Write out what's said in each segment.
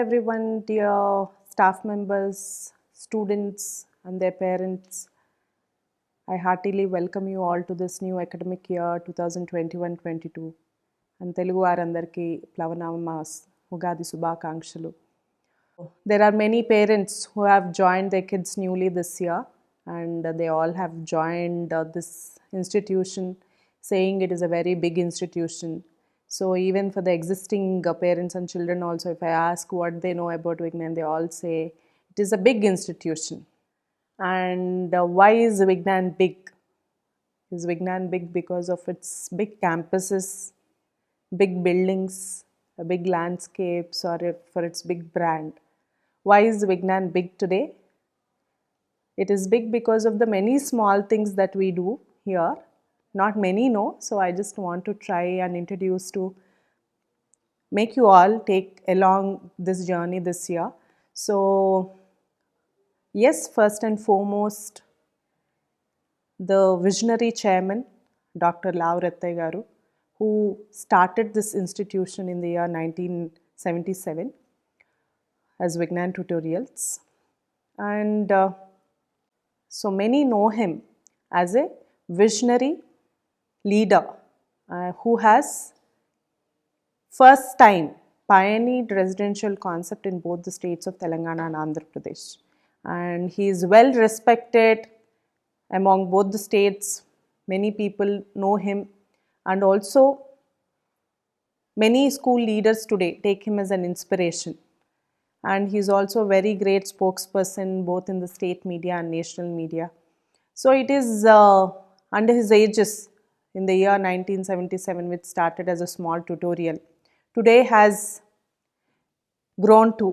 everyone, dear staff members, students, and their parents. I heartily welcome you all to this new academic year 2021-22. And Telugu వారందరికీ ప్లవనామాస్ ఉగాది శుభాకాంక్షలు. There are many parents who have joined their kids newly this year, and they all have joined this institution saying it is a very big institution. So even for the existing parents and children also, if I ask what they know about Vignan, they all say it is a big institution. And why is Vignan big? Is Vignan big because of its big campuses, big buildings, big landscapes, or for its big brand? Why is Vignan big today? It is big because of the many small things that we do here. Not many know, so I just want to try and introduce to make you all take along this journey this year. So yes, first and foremost, the visionary chairman, Dr. Lao Rattai Garu, who started this institution in the year 1977 as Vignan Tutorials. And so many know him as a visionary leader who has first time pioneered residential concept in both the states of Telangana and Andhra Pradesh. And he is well respected among both the states. Many people know him, and also many school leaders today take him as an inspiration. And he is also a very great spokesperson both in the state media and national media. So it is under his aegis in the year 1977, which started as a small tutorial, today has grown to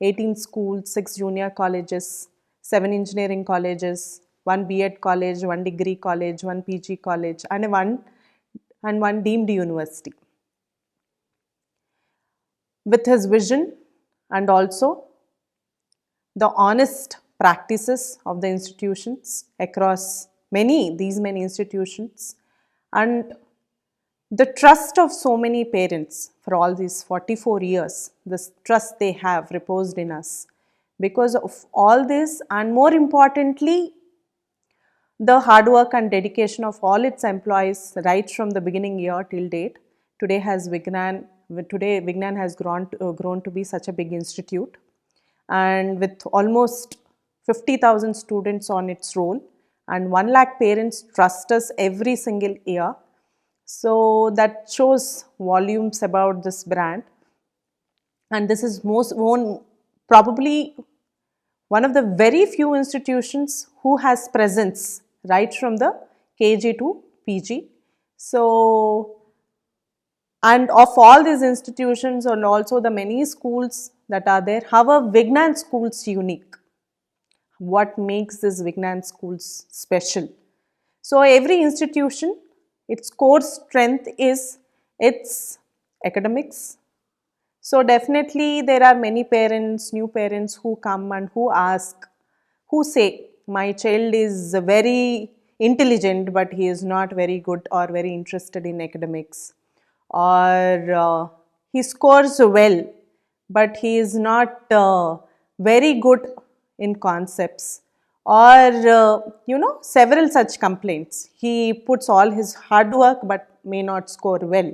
18 schools, 6 junior colleges, 7 engineering colleges, 1 B.Ed college, 1 degree college, 1 PG college, and one deemed university. With his vision and also the honest practices of the institutions across these many institutions, and the trust of so many parents for all these 44 years, this trust they have reposed in us. Because of all this, and more importantly, the hard work and dedication of all its employees right from the beginning year till date, today Vignan has grown to be such a big institute, and with almost 50,000 students on its roll, and 1 lakh parents trust us every single year. So that shows volumes about this brand, and this is probably one of the very few institutions who has presence right from the KG to PG. So, and of all these institutions and also the many schools that are there, how are Vignan schools unique? What makes this Vignan schools special? So every institution, its core strength is its academics. So definitely there are many parents, new parents who come and who ask, who say, my child is very intelligent but he is not very good or very interested in academics, or he scores well but he is not very good in concepts, or several such complaints. He puts all his hard work but may not score well.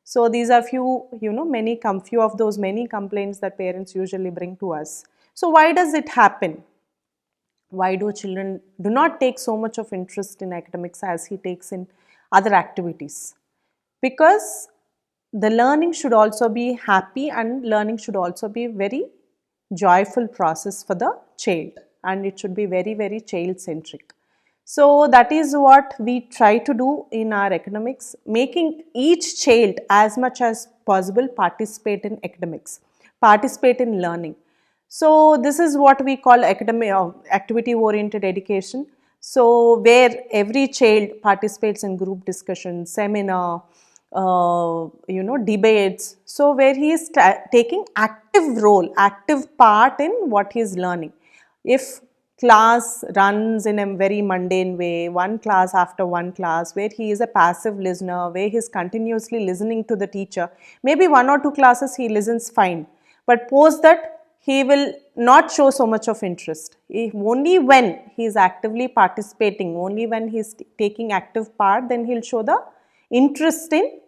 So these are few of those many complaints that parents usually bring to us. So why does it happen? Why do children do not take so much of interest in academics as he takes in other activities? Because the learning should also be happy, and learning should also be very joyful process for the child, and it should be very, very child centric. So that is what we try to do in our academics, making each child as much as possible participate in academics, participate in learning. So this is what we call activity oriented education. So where every child participates in group discussion, seminar, debates. So where he is taking active part in what he is learning. If class runs in a very mundane way, one class after one class, where he is a passive listener, where he is continuously listening to the teacher, maybe 1 or 2 classes he listens fine, But post that, he will not show so much of interest. Only when he is actively participating, only when he is taking active part, then he will show the interest in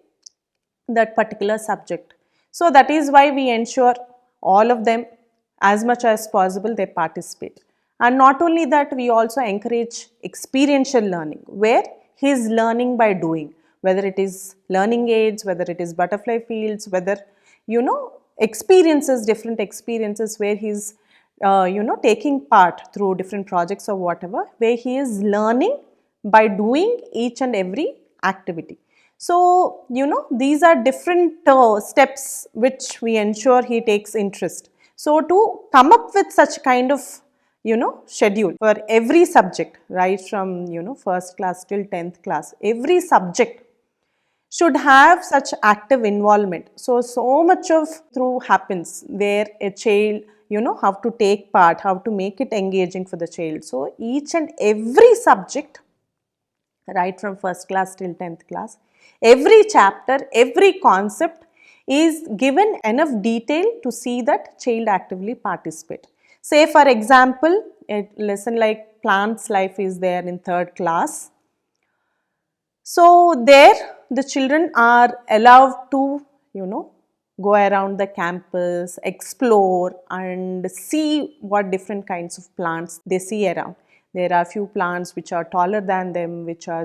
that particular subject. So that is why we ensure all of them, as much as possible, they participate. And not only that, we also encourage experiential learning, where he is learning by doing, whether it is learning aids, whether it is butterfly fields, whether, experiences, different experiences where he is taking part through different projects or whatever, where he is learning by doing each and every activity. So, these are different steps which we ensure he takes interest. So, to come up with such kind of, schedule for every subject, right from, first class till 10th class, every subject should have such active involvement. So much of through happens where a child, have to take part, how to make it engaging for the child. So each and every subject, right from first class till 10th class, every chapter, every concept is given enough detail to see that child actively participate. Say for example, a lesson like plants life is there in third class. So there the children are allowed to, go around the campus, explore and see what different kinds of plants they see around. There are few plants which are taller than them, which are,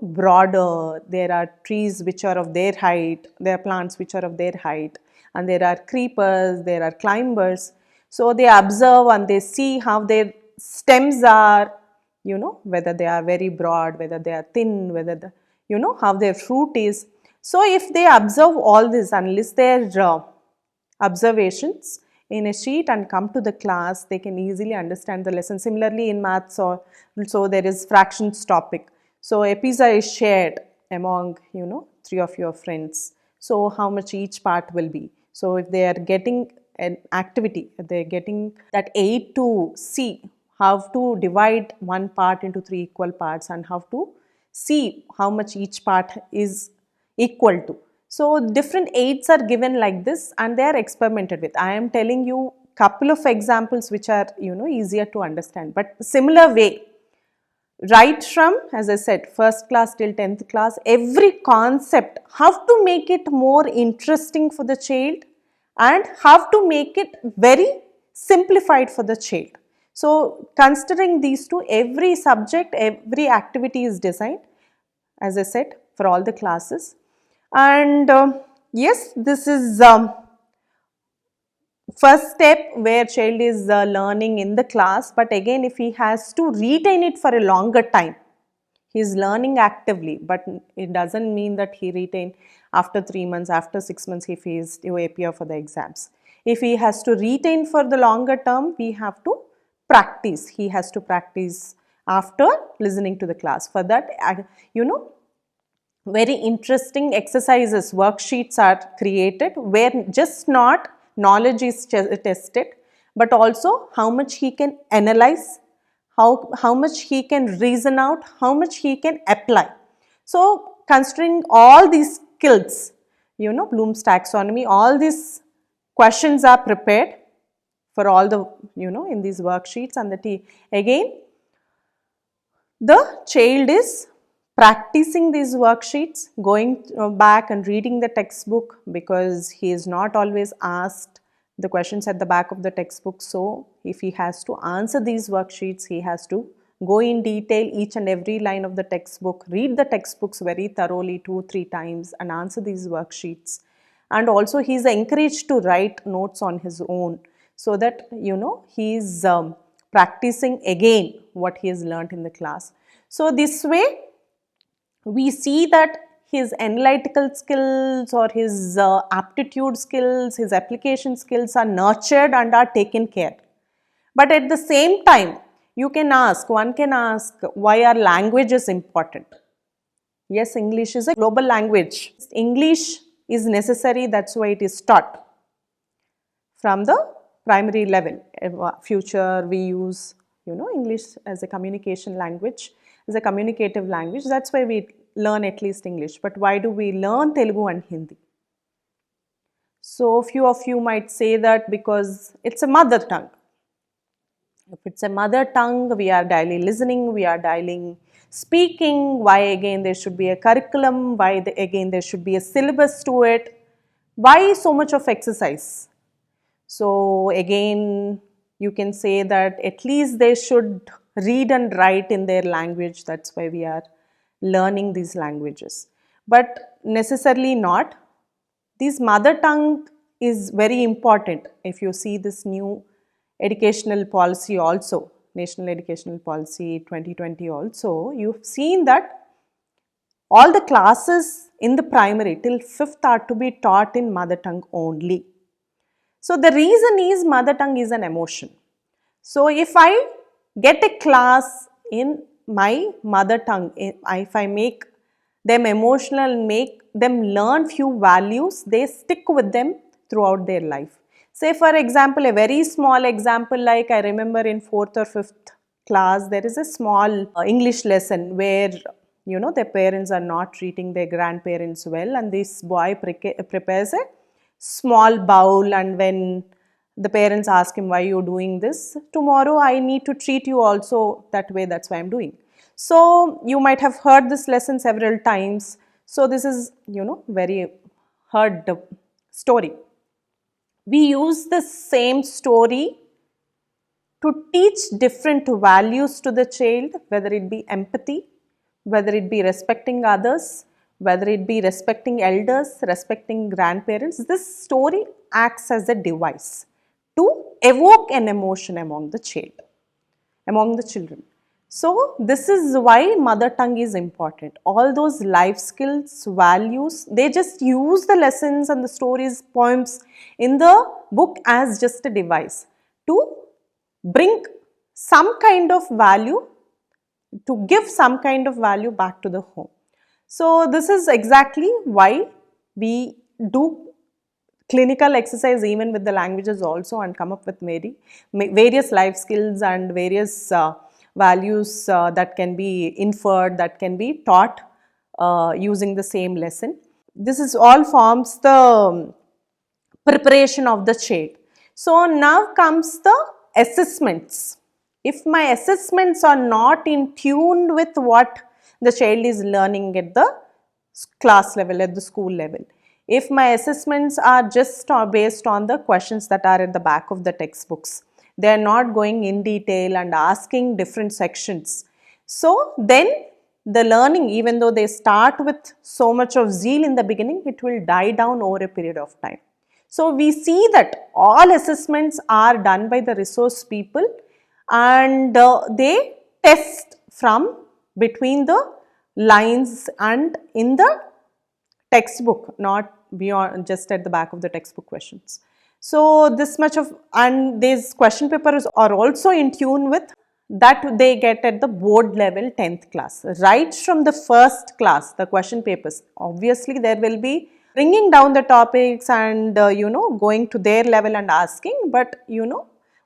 broader. There are trees which are of their height. There are plants which are of their height. And there are creepers, there are climbers. So they observe and they see how their stems are, whether they are very broad, whether they are thin, whether the, how their fruit is. So if they observe all this and list their observations in a sheet and come to the class, they can easily understand the lesson. Similarly in maths, or so there is fractions topic. So a pizza is shared among, three of your friends. So how much each part will be. So if they are getting an activity, they are getting that aid to see how to divide one part into three equal parts and how to see how much each part is equal to. So different aids are given like this and they are experimented with. I am telling you couple of examples which are, easier to understand, but similar way, right from, as I said, first class till 10th class, every concept, how to make it more interesting for the child and how to make it very simplified for the child. So considering these two, every subject, every activity is designed, as I said, for all the classes. And yes, this is first step where child is learning in the class, but again if he has to retain it for a longer time, he is learning actively, but it doesn't mean that he retain after 3 months, after 6 months if he is to appear for the exams. If he has to retain for the longer term, we have to practice. He has to practice after listening to the class. For that, very interesting exercises, worksheets are created where just not knowledge is tested, but also how much he can analyze, how much he can reason out, how much he can apply. So considering all these skills, Bloom's taxonomy, all these questions are prepared for all the, in these worksheets, and again the child is practicing these worksheets, going back and reading the textbook, because he is not always asked the questions at the back of the textbook. So if he has to answer these worksheets, he has to go in detail each and every line of the textbook, read the textbooks very thoroughly 2-3 times and answer these worksheets. And also he is encouraged to write notes on his own, so that he is practicing again what he has learnt in the class. So this way we see that his analytical skills or his aptitude skills, his application skills are nurtured and are taken care. But at the same time, one can ask, why are languages important? Yes, English is a global language. English is necessary, that's why it is taught from the primary level. Future we use, English as a communication language, as a communicative language. That's why we learn at least English. But why do we learn Telugu and Hindi? So few of you might say that because it's a mother tongue. If it's a mother tongue, we are daily listening, we are daily speaking. Why again there should be a curriculum? Why again there should be a syllabus to it? Why so much of exercise? So again, you can say that at least they should read and write in their language. That's why we are learning these languages. But necessarily not. This mother tongue is very important. If you see this new educational policy also, National Educational Policy 2020 also, you've seen that all the classes in the primary till 5th are to be taught in mother tongue only. So the reason is mother tongue is an emotion. So if I get a class in my mother tongue, if I make them emotional, make them learn few values, they stick with them throughout their life. Say for example, a very small example, like I remember in 4th or 5th class, there is a small English lesson where their parents are not treating their grandparents well, and this boy prepares a small bowl, and when the parents ask him, why you doing this, tomorrow I need to treat you also that way, that's why I'm doing. So you might have heard this lesson several times. So this is very heard story. We use the same story to teach different values to the child, whether it be empathy, whether it be respecting others, whether it be respecting elders, respecting grandparents. This story acts as a device to evoke an emotion among the child, among the children. So this is why mother tongue is important. All those life skills, values, they just use the lessons and the stories, poems in the book as just a device to bring some kind of value, to give some kind of value back to the home. So this is exactly why we do clinical exercise even with the languages also, and come up with various life skills and various values that can be inferred, that can be taught using the same lesson. This is all forms the preparation of the child. So now comes the assessments. If my assessments are not in tune with what the child is learning at the class level, at the school level, if my assessments are just based on the questions that are at the back of the textbooks, they are not going in detail and asking different sections. So then the learning, even though they start with so much of zeal in the beginning, it will die down over a period of time. So we see that all assessments are done by the resource people, and they test from between the lines and in the textbook, not beyond just at the back of the textbook questions. So this much of, and these question papers are also in tune with that they get at the board level 10th class. Right from the first class, the question papers, obviously there will be bringing down the topics and going to their level and asking, but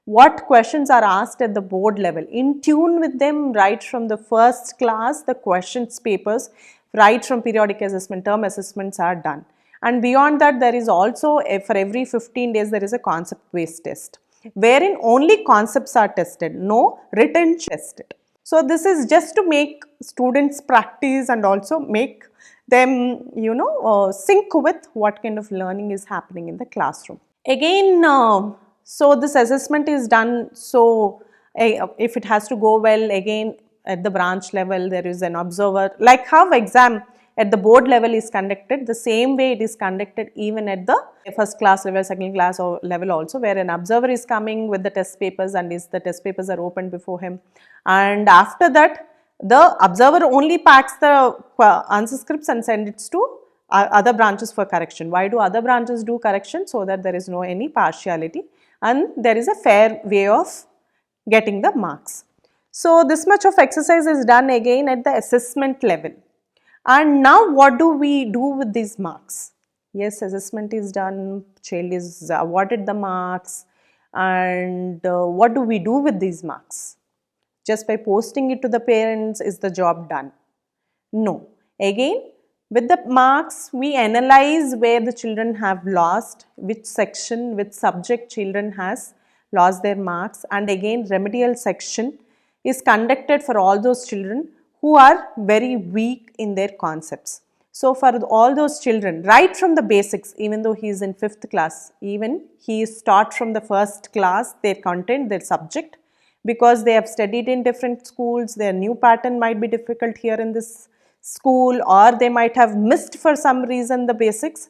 what questions are asked at the board level, in tune with them right from the first class. The questions papers right from periodic assessment, term assessments are done, and beyond that there is also for every 15 days there is a concept based test wherein only concepts are tested, no written tested. So this is just to make students practice and also make them sync with what kind of learning is happening in the classroom. Again, so this assessment is done, so if it has to go well, again at the branch level there is an observer, like how exam at the board level is conducted, the same way it is conducted even at the first class level, second class or level also, where an observer is coming with the test papers, and the test papers are opened before him, and after that the observer only packs the answer scripts and sends it to other branches for correction. Why do other branches do correction? So that there is no any partiality and there is a fair way of getting the marks. So this much of exercise is done again at the assessment level. And now what do we do with these marks? Yes, assessment is done, child is awarded the marks, and what do we do with these marks? Just by posting it to the parents, is the job done? No. Again, With the marks, we analyze where the children have lost, which section, which subject children has lost their marks, and again remedial section is conducted for all those children who are very weak in their concepts. So for all those children, right from the basics, even though he is in 5th class, even he is taught from the first class their content, their subject, because they have studied in different schools, their new pattern might be difficult here in this school, or they might have missed for some reason the basics.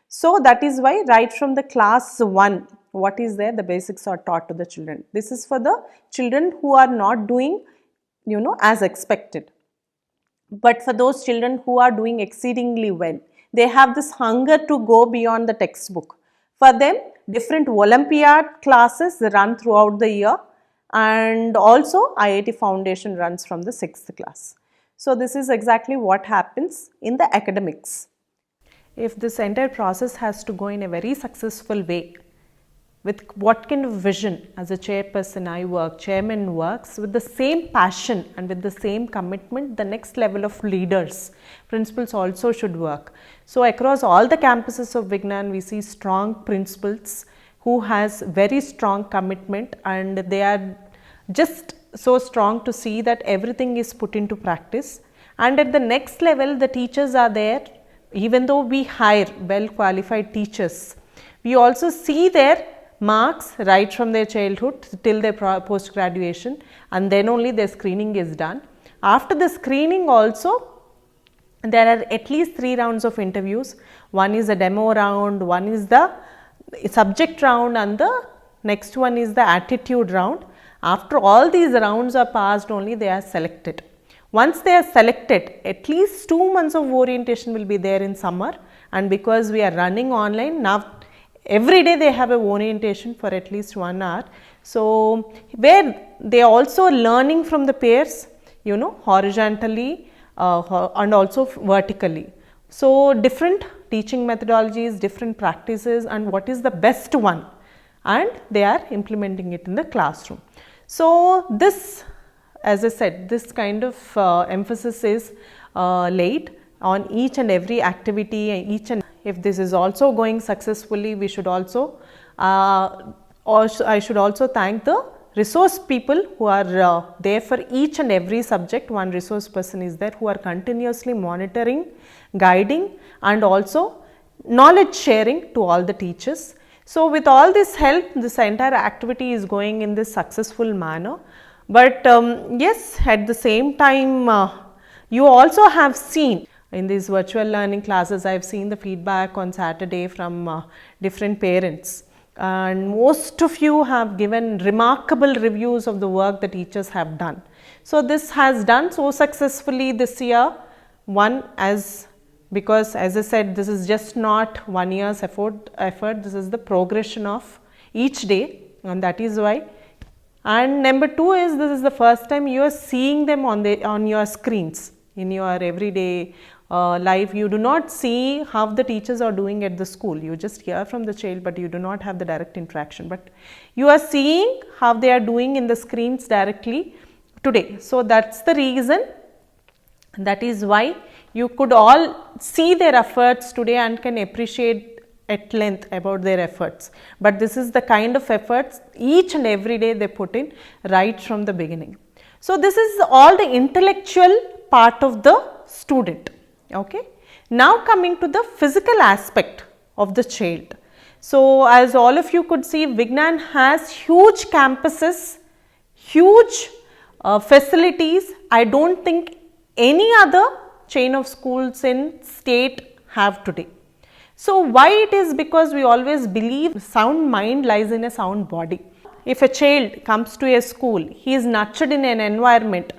So that is why right from the class 1, what is there, the basics are taught to the children. This is for the children who are not doing, as expected. But for those children who are doing exceedingly well, they have this hunger to go beyond the textbook. For them, different Olympiad classes run throughout the year, and also IIT Foundation runs from the 6th class. So this is exactly what happens in the academics. If this entire process has to go in a very successful way, with what kind of vision as a chairperson I work, chairman works with the same passion and with the same commitment, the next level of leaders, principals also should work. So across all the campuses of Vignan, we see strong principals who has very strong commitment, and they are just so strong to see that everything is put into practice. And at the next level, the teachers are there. Even though we hire well qualified teachers, we also see their marks right from their childhood till their post graduation, and then only their screening is done. After the screening also, there are at least 3 rounds of interviews. One is a demo round, one is the subject round, and the next one is the attitude round. After all these rounds are passed, only they are selected. Once they are selected, at least 2 months of orientation will be there in summer, and because we are running online now, every day they have a orientation for at least 1 hour. So where they are also learning from the peers, horizontally and also vertically. So different teaching methodologies, different practices, and what is the best one, and they are implementing it in the classroom. So this, as I said, this kind of emphasis is laid on each and every activity, and if this is also going successfully, we should also I should also thank the resource people who are there for each and every subject. One resource person is there who are continuously monitoring, guiding, and also knowledge sharing to all the teachers. So with all this help, this entire activity is going in this successful manner. But yes, at the same time, you also have seen in these virtual learning classes, I have seen the feedback on Saturday from different parents, and most of you have given remarkable reviews of the work the teachers have done. So this has done so successfully this year. Because as I said, this is just not 1 year's effort, this is the progression of each day, and that is why. And number 2 is, this is the first time you are seeing them on your screens in your everyday life. You do not see how the teachers are doing at the school. You just hear from the child, but you do not have the direct interaction. But you are seeing how they are doing in the screens directly today. So that's the reason. That is why you could all see their efforts today and can appreciate at length about their efforts. But this is the kind of efforts each and every day they put in right from the beginning. So this is all the intellectual part of the student. Okay. Now coming to the physical aspect of the child. So as all of you could see, Vignan has huge campuses, huge facilities. I don't think any other chain of schools in state have today. So why it is? Because we always believe sound mind lies in a sound body. If a child comes to a school, he is nurtured in an environment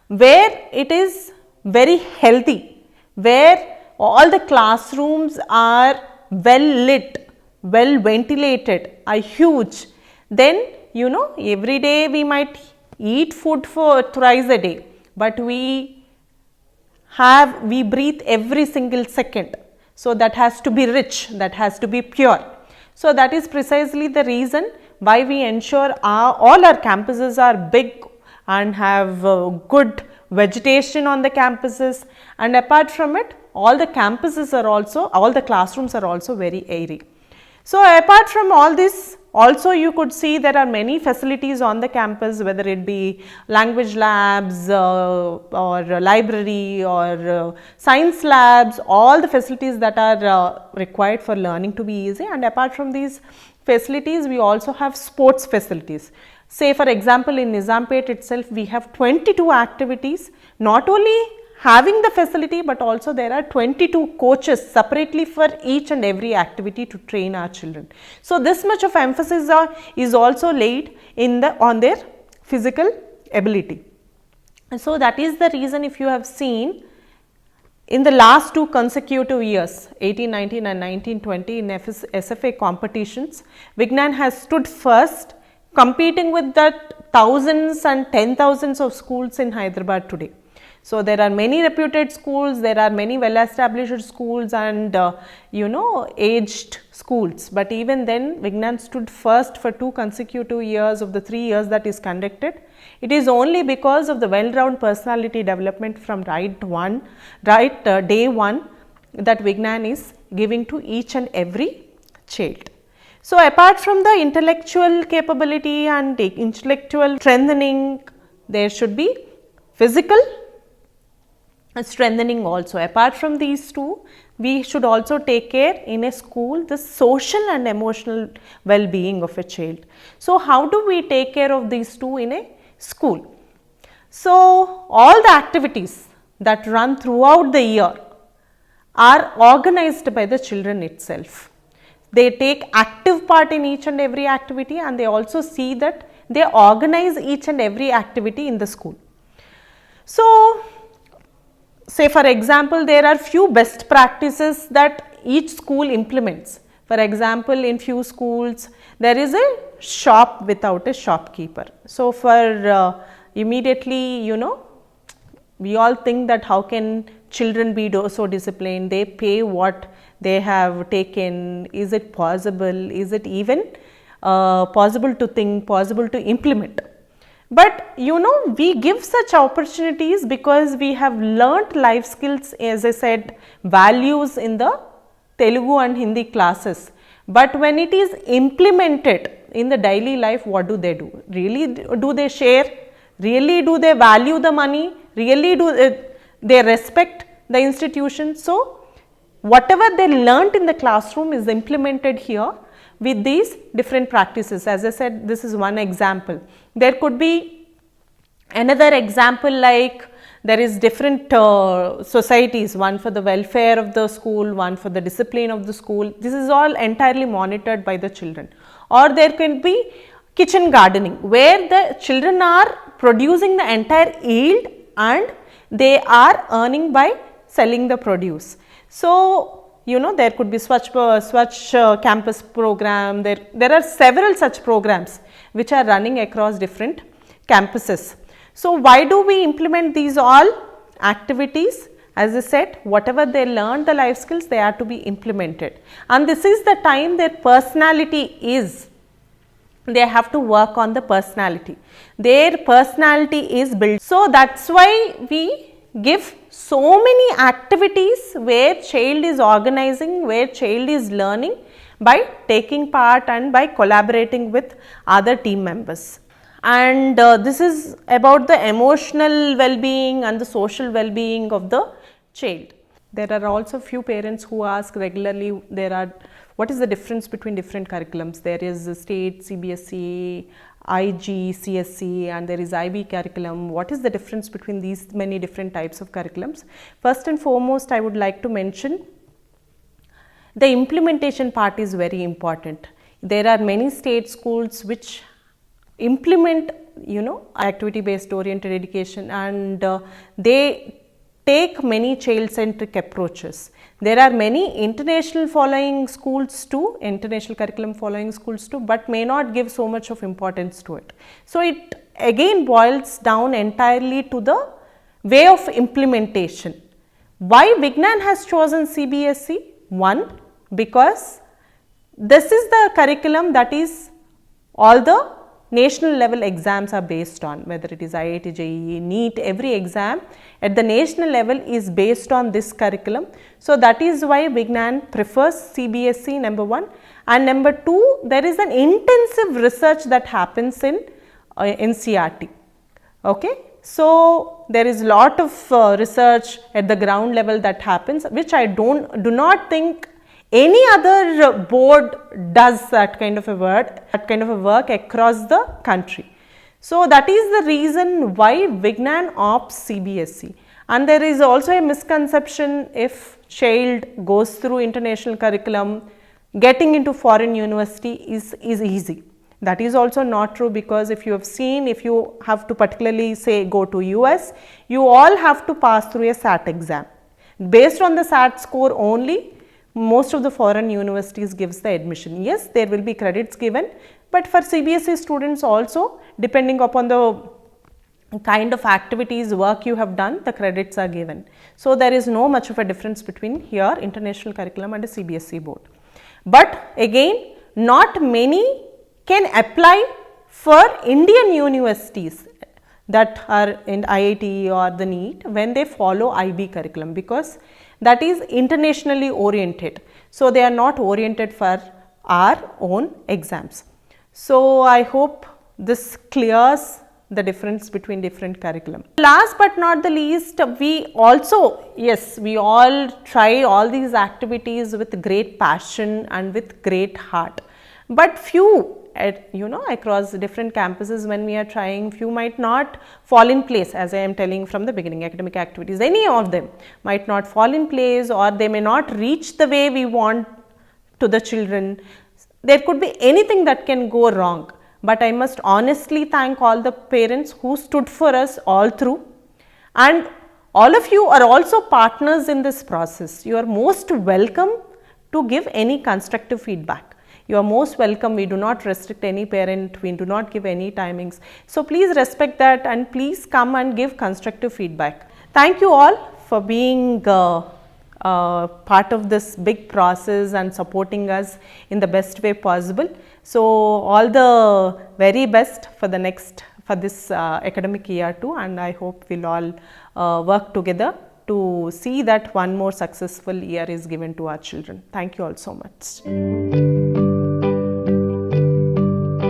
where it is very healthy, where all the classrooms are well lit, well ventilated, are huge, then every day we might eat food for thrice a day, but we breathe every single second. So that has to be rich, that has to be pure. So that is precisely the reason why we ensure all our campuses are big and have good vegetation on the campuses, and apart from it, all the campuses are also, all the classrooms are also very airy. So, apart from all this, also you could see there are many facilities on the campus, whether it be language labs or library or science labs, all the facilities that are required for learning to be easy. And apart from these facilities, we also have sports facilities. Say for example, in Nizampet itself, we have 22 activities, not only having the facility, but also there are 22 coaches separately for each and every activity to train our children. So, this much of emphasis is also laid on their physical ability. And so, that is the reason, if you have seen in the last 2 consecutive years, 18-19 and 19-20 in SFA competitions, Vignan has stood first, competing with the thousands and 10,000s of schools in Hyderabad today. So, there are many reputed schools, there are many well established schools and aged schools, but even then Vignan stood first for 2 consecutive years of the 3 years that is conducted. It is only because of the well-rounded personality development from day one that Vignan is giving to each and every child. So, apart from the intellectual capability and the intellectual strengthening, there should be physical strengthening also. Apart from these two, we should also take care in a school the social and emotional well-being of a child. So, how do we take care of these two in a school? So, all the activities that run throughout the year are organized by the children itself. They take active part in each and every activity, and they also see that they organize each and every activity in the school. So, say for example, there are few best practices that each school implements. For example, in few schools there is a shop without a shopkeeper. So, for immediately we all think that how can children be so disciplined, they pay what they have taken, is it possible, is it even possible to think, possible to implement. But we give such opportunities because we have learnt life skills, as I said, values in the Telugu and Hindi classes. But when it is implemented in the daily life, what do? Really do they share? Really do they value the money? Really do they respect the institution? So, whatever they learnt in the classroom is implemented here with these different practices. As I said, this is one example. There could be another example, like there is different societies, one for the welfare of the school, one for the discipline of the school. This is all entirely monitored by the children. Or there can be kitchen gardening, where the children are producing the entire yield and they are earning by selling the produce. So, there could be Swachh campus program, there are several such programs which are running across different campuses. So, why do we implement these all activities? As I said, whatever they learn, the life skills, they are to be implemented, and this is the time their personality is, they have to work on the personality, their personality is built. So, that is why we give so many activities where child is organizing, where child is learning by taking part and by collaborating with other team members. And this is about the emotional well-being and the social well-being of the child. There are also few parents who ask regularly, what is the difference between different curriculums? There is state, CBSE, IG, CSE, and there is IB curriculum. What is the difference between these many different types of curriculums? First and foremost, I would like to mention the implementation part is very important. There are many state schools which implement activity based oriented education, and they take many child centric approaches. There are many international following schools too, international curriculum following schools too, but may not give so much of importance to it. So, it again boils down entirely to the way of implementation. Why Vignan has chosen CBSE? One, because this is the curriculum that is all the national level exams are based on, whether it is IIT, JEE, NEET, every exam at the national level is based on this curriculum. So that is why Vignan prefers CBSE, number one, and number two, there is an intensive research that happens in NCERT. Okay. So there is lot of research at the ground level that happens, which I do not think any other board does that kind of a work across the country. So that is the reason why Vignan opts CBSE. And there is also a misconception, if child goes through international curriculum, getting into foreign university is easy. That is also not true, because if you have seen, if you have to particularly say go to US, you all have to pass through a SAT exam. Based on the SAT score only, most of the foreign universities gives the admission. Yes, there will be credits given, but for CBSE students also, depending upon the kind of activities, work you have done, the credits are given. So there is no much of a difference between here international curriculum and a CBSE board. But again, not many can apply for Indian universities that are in IIT or the NEET when they follow IB curriculum, because that is internationally oriented. So they are not oriented for our own exams. So I hope this clears the difference between different curriculum. Last but not the least, we also, yes, we all try all these activities with great passion and with great heart, but few across different campuses, when we are trying, few might not fall in place. As I am telling from the beginning, academic activities, any of them might not fall in place, or they may not reach the way we want to the children. There could be anything that can go wrong, but I must honestly thank all the parents who stood for us all through, and all of you are also partners in this process. You are most welcome to give any constructive feedback. You are most welcome. We do not restrict any parent, we do not give any timings. So please respect that, and please come and give constructive feedback. Thank you all for being part of this big process and supporting us in the best way possible. So all the very best for this academic year too, and I hope we'll all work together to see that one more successful year is given to our children. Thank you all so much.